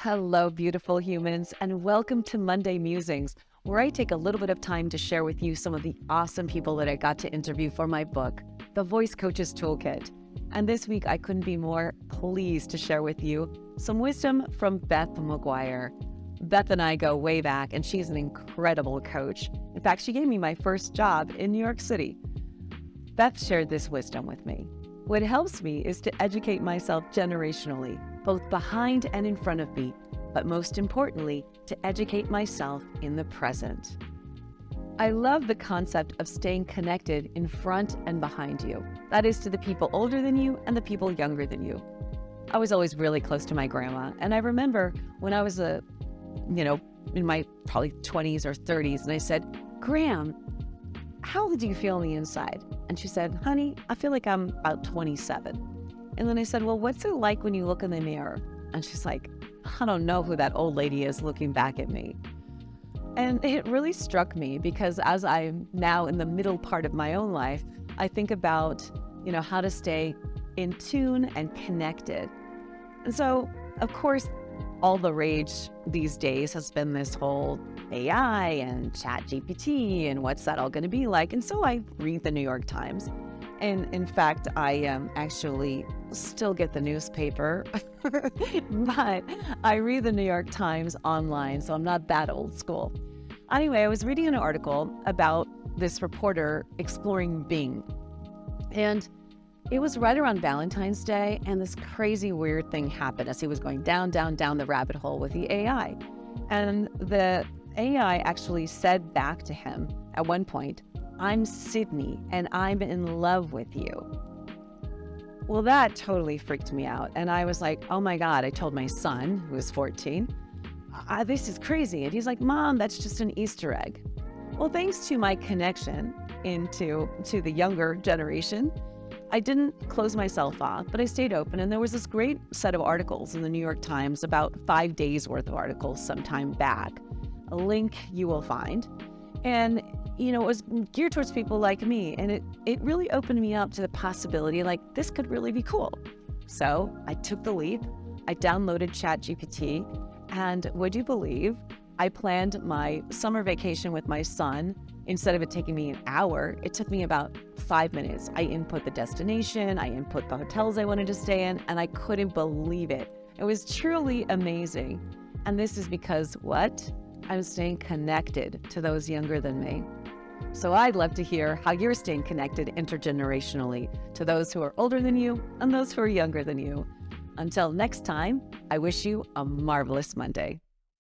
Hello, beautiful humans, and welcome to Monday Musings, where I take a little bit of time to share with you some of the awesome people that I got to interview for my book, The Voice Coach's Toolkit. And this week, I couldn't be more pleased to share with you some wisdom from Beth McGuire. Beth and I go way back, and she's an incredible coach. In fact, she gave me my first job in New York City. Beth shared this wisdom with me. What helps me is to educate myself generationally, both behind and in front of me, but most importantly, to educate myself in the present. I love the concept of staying connected in front and behind you. That is to the people older than you and the people younger than you. I was always really close to my grandma, and I remember when I was in my probably 20s or 30s, and I said, "Gram, how do you feel on the inside?" And she said, "Honey, I feel like I'm about 27. And then I said, "Well, what's it like when you look in the mirror?" And she's like, "I don't know who that old lady is looking back at me." And it really struck me because as I'm now in the middle part of my own life, I think about, how to stay in tune and connected. And so, of course, all the rage these days has been this whole AI and ChatGPT and what's that all going to be like. And so I read the New York Times. And in fact, I actually still get the newspaper, but I read the New York Times online, so I'm not that old school. Anyway, I was reading an article about this reporter exploring Bing. And it was right around Valentine's Day, and this crazy weird thing happened as he was going down the rabbit hole with the AI. And the AI actually said back to him at one point, "I'm Sydney, and I'm in love with you." Well, that totally freaked me out. And I was like, oh my God, I told my son, who was 14, this is crazy. And he's like, "Mom, that's just an Easter egg." Well, thanks to my connection to the younger generation, I didn't close myself off, but I stayed open. And there was this great set of articles in the New York Times, about 5 days worth of articles sometime back. A link you will find. And, it was geared towards people like me. And it really opened me up to the possibility, like, this could really be cool. So I took the leap. I downloaded ChatGPT. And would you believe, I planned my summer vacation with my son. Instead of it taking me an hour, it took me about 5 minutes. I input the destination, I input the hotels I wanted to stay in, and I couldn't believe it. It was truly amazing. And this is because what? I'm staying connected to those younger than me. So I'd love to hear how you're staying connected intergenerationally to those who are older than you and those who are younger than you. Until next time, I wish you a marvelous Monday.